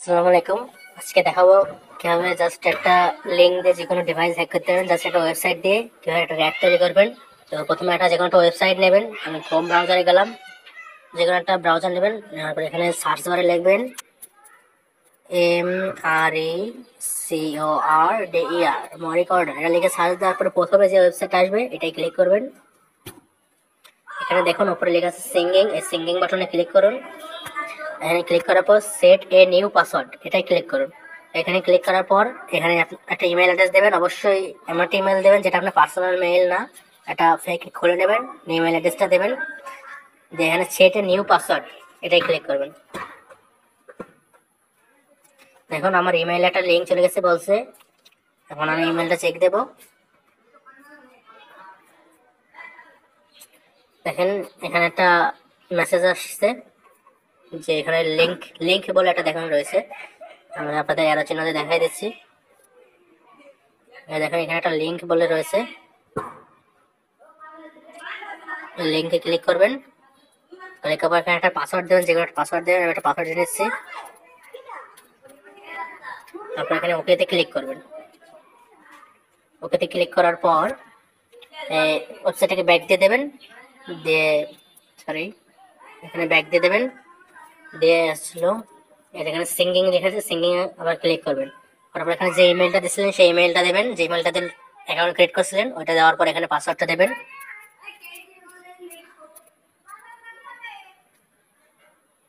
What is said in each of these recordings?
আসসালামু আলাইকুম। আজকে দেখাবো কিভাবে জাস্ট একটা লিঙ্ক দিয়ে যে কোনো ডিভাইস হ্যাক করতে পারবেন। জাস্ট একটা ওয়েবসাইট দিয়ে কিভাবে একটা র্যাক তৈরি করবেন। তো প্রথমে একটা যে কোনো একটা ওয়েবসাইট নেবেন। আমি ক্রোম ব্রাউজারে গেলাম, যে কোনো একটা ব্রাউজার নেবেন, নেওয়ার পরে এখানে সার্চ বারে লিখবেন MRECORDER মরিকর্ডার, এটা লিখে সার্চ দেওয়ার পরে প্রথমে যে ওয়েবসাইট আসবে এটাই ক্লিক করবেন। এখানে দেখুন উপরে লেখা আছে সিঙ্গিং, এই সিঙ্গিং বাটনে ক্লিক করুন। এখানে ক্লিক করার পর সেট এ নিউ পাসওয়ার্ড এটাই ক্লিক করুন। এখানে ক্লিক করার পর এখানে একটা ইমেল অ্যাড্রেস দেবেন, অবশ্যই এমন একটা ইমেল দেবেন যেটা আপনার পার্সোনাল মেইল না, একটা ফেক খুলে নেবেন, ইমেল অ্যাড্রেসটা দেবেন, দিয়ে এখানে সেট এ নিউ পাসওয়ার্ড এটাই ক্লিক করবেন। দেখুন আমার ইমেইলে একটা লিঙ্ক চলে গেছে বলছে। এখন আমি ইমেলটা চেক দেব। দেখেন এখানে একটা মেসেজ আসছে যে এখানে লিঙ্ক লিঙ্ক বলে একটা দেখানো রয়েছে। আমি আপনাদের অ্যারো চিহ্ন দিয়ে দেখাই দিচ্ছি। দেখেন এখানে একটা লিঙ্ক বলে রয়েছে, লিঙ্কে ক্লিক করবেন। ক্লিক করার পর এখানে একটা পাসওয়ার্ড দেবেন, যেগুলো একটা পাসওয়ার্ড দেবেন। আমি একটা পাসওয়ার্ড দিয়ে নিচ্ছি। তারপর এখানে ওকেতে ক্লিক করবেন। ওকেতে ক্লিক করার পর ওয়েবসাইটটাকে ব্যাক দিয়ে দেবেন, দিয়ে সরি এখানে ব্যাক দিয়ে দেবেন, দিয়ে আসলো এখানে সিঙ্গিং লেখা আছে, সিঙ্গিং আবার ক্লিক করবেন। তারপর এখানে যে ইমেলটা দিয়েছিলেন সেই ইমেলটা দেবেন, যে ইমেলটা দিয়ে অ্যাকাউন্ট ক্রিয়েট করছিলেন ওইটা দেওয়ার পর এখানে পাসওয়ার্ডটা দেবেন।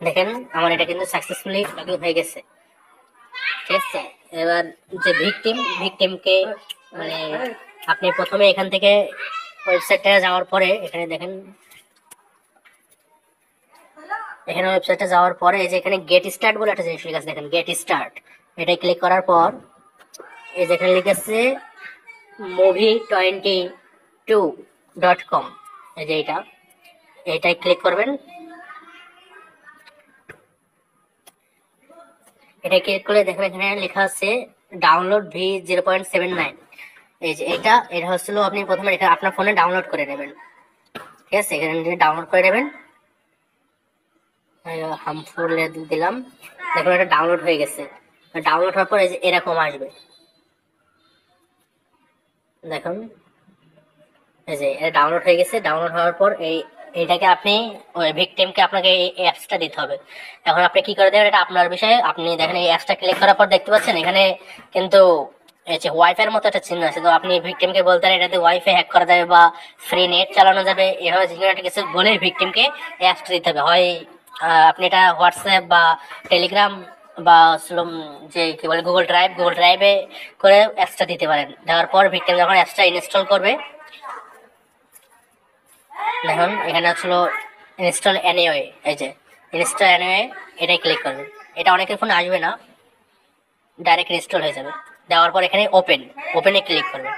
দেখেন আমার এটা কিন্তু সাকসেসফুলি লগইন হয়ে গেছে। ঠিক আছে, এবার যে ভিকটিমকে মানে আপনি প্রথমে এখান থেকে ওয়েবসাইটে যাওয়ার পরে এখানে দেখেন, এখানে ওয়েবসাইটে যাওয়ার পরে এই যে এখানে গেট স্টার্ট বলে একটা জিনিস লেখা আছে, দেখেন গেট স্টার্ট এটাই ক্লিক করার পর এই যেখানে লিখেছে movie22.com, এই যে এটাই ক্লিক করবেন। এটা ক্লিক করলে দেখেন এখানে লেখা আছে ডাউনলোড V0.79। এই যে এটা হচ্ছিল আপনি প্রথমে এটা আপনার ফোনে ডাউনলোড করে নেবেন। ঠিক আছে, এখানে ডাউনলোড করে নেবেন। হার্মফুল দিলাম, দেখুন এটা ডাউনলোড হয়ে গেছে। ডাউনলোড হওয়ার পর এই যে এরকম আসবে, দেখুন এই যে এটা ডাউনলোড হয়ে গেছে। ডাউনলোড হওয়ার পর এইটাকে আপনি ওই ভিকটিমকে আপনাকে এই অ্যাপসটা দিতে হবে। এখন আপনি কি করে দেবেন এটা আপনার বিষয়ে। আপনি দেখেন এই অ্যাপসটা ক্লিক করার পর দেখতে পাচ্ছেন এখানে কিন্তু এই যে ওয়াইফাই এর মতো একটা চিহ্ন আছে। তো আপনি ভিকটিমকে বলতে পারেন এটাতে ওয়াইফাই হ্যাক করা যাবে বা ফ্রি নেট চালানো যাবে, এভাবে যে কোনো একটা কিছু বলে ভিকটিমকে অ্যাপসটা দিতে হবে। হয় আপনি এটা হোয়াটসঅ্যাপ বা টেলিগ্রাম বা যে কি বলে গুগল ড্রাইভে করে অ্যাপসটা দিতে পারেন। দেওয়ার পর ভিকটিম যখন অ্যাপসটা ইনস্টল করবে, দেখুন এখানে হচ্ছিল ইনস্টল অ্যানিওয়ে, এই যে ইনস্টল অ্যানিওয়ে এটাই ক্লিক করবেন। এটা অনেকের ফোনে আসবে না, ডাইরেক্ট ইনস্টল হয়ে যাবে। দেওয়ার পর এখানে ওপেনে ক্লিক করবে।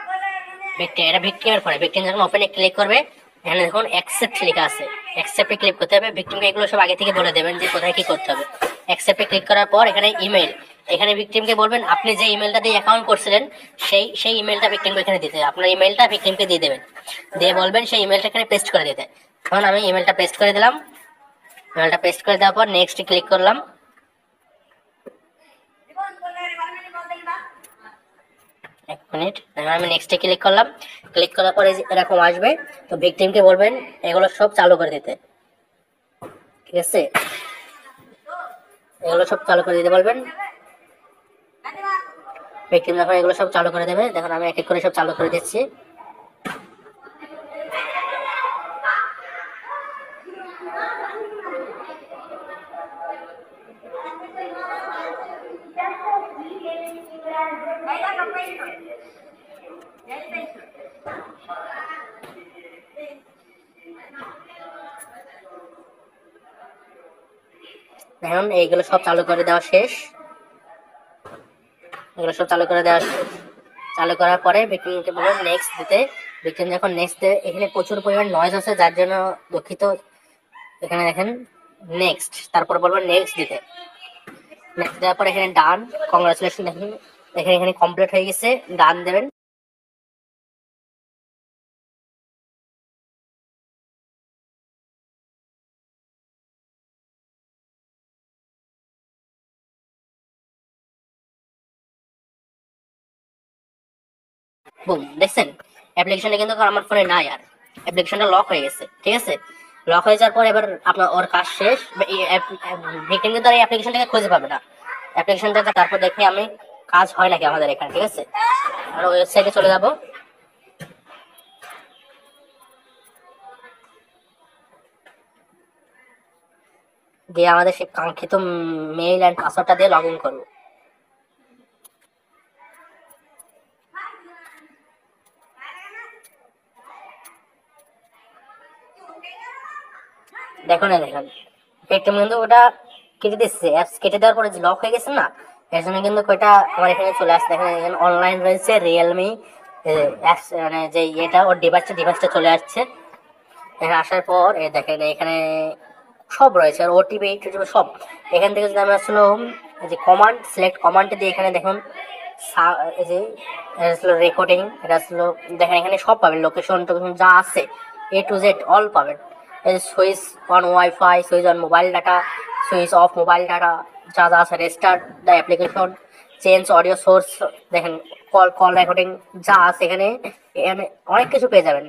এটা ভিকটিমের ফোনে, ভিকটিম যখন ওপেনে ক্লিক করবে এখানে দেখুন অ্যাকসেপ্ট লেখা আছে, অ্যাকসেপ্টে ক্লিক করতে হবে। ভিকটিমকে এগুলো সব আগে থেকে বলে দেবেন যে কোথায় কি করতে হবে। অ্যাকসেপ্টে ক্লিক করার পর এখানে ইমেল, এখানে ভিকটিমকে বলবেন আপনি যে ইমেলটা দিয়ে অ্যাকাউন্ট করছিলেন সেই ইমেলটা ভিকটিমকে এখানে দিতে হবে। আপনার ইমেলটা ভিকটিমকে দিয়ে দেবেন, দিয়ে বলবেন সেই ইমেলটা এখানে পেস্ট করে দিতে। এখন আমি ইমেলটা পেস্ট করে দিলাম। ইমেলটা পেস্ট করে দেওয়ার পর নেক্সট ক্লিক করলাম। এক মিনিট, আমি নেক্সটে ক্লিক করলাম। ক্লিক করার পরে এরকম আসবে। তো ভিকটিমকে বলবেন এগুলো সব চালু করে দিতে। ঠিক আছে, এগুলো সব চালু করে দিতে বলবেন। ভিকটিম যখন এগুলো সব চালু করে দেবে, দেখুন আমি এক এক করে সব চালু করে দিচ্ছি। এখন এইগুলো সব চালু করে দেওয়া শেষ। এগুলো সব চালু করে দেওয়া শেষ। চালু করার পরে ভিকটিমকে বলবেন নেক্সট দিতে। ভিকটিম যখন নেক্সট দেবে, এখানে প্রচুর পরিমাণ নয়েজ আছে যার জন্য দুঃখিত। এখানে দেখেন নেক্সট, তারপর বলবেন নেক্সট দিতে। নেক্সট দেওয়ার পর এখানে ডান, কংগ্রাচুলেশন, দেখেন এখানে কমপ্লিট হয়ে গেছে, ডান দেবেন। বুম, দেখছেন অ্যাপ্লিকেশনটা কিন্তু আমার ফোনে নাই আর, অ্যাপ্লিকেশনটা লক হয়ে গেছে, ঠিক আছে। লক হয়ে যাওয়ার পর এবার আপনার ওর কাজ শেষ, ভিকটিম কিন্তু আর এই অ্যাপ্লিকেশনটাকে খুঁজে পাবে না, অ্যাপ্লিকেশনটা তারপর দেখি আমি কাজ হয় নাকি আমাদের এখানে, ঠিক আছে। আমরা ওয়েবসাইটে চলে যাব, দিয়ে আমাদের সেই কাঙ্ক্ষিত মেইল অ্যান্ড পাসওয়ার্ডটা দিয়ে লগ ইন করবো। দেখুন দেখুন একটু কিন্তু ওটা কেটে দিচ্ছে, অ্যাপস কেটে দেওয়ার পরে যে লক হয়ে গেছে না, এর জন্য কিন্তু ওইটা আমার এখানে চলে আসছে। দেখেন এখানে অনলাইন রয়েছে রিয়েলমি অ্যাপস, মানে যে এটা ওর ডিভাইসটা চলে আসছে। এখানে আসার পর দেখেন এখানে সব রয়েছে, আর ওটিপি সব এখান থেকে যদি আমি আসলে যে কমান্ড সিলেক্ট কমান্ড দিয়ে এখানে দেখুন এই যে এটা আসলে রেকর্ডিং, এটা আসলে দেখেন এখানে সব পাবেন, লোকেশন টোকেশন যা আছে A to Z অল পাবেন। এই যে switch on wifi, switch on mobile data, switch off mobile data, যা যা আছে, restart the application, change audio source, দেখেন কল রেকর্ডিং যা আছে এখানে, এখানে অনেক কিছু পেয়ে যাবেন।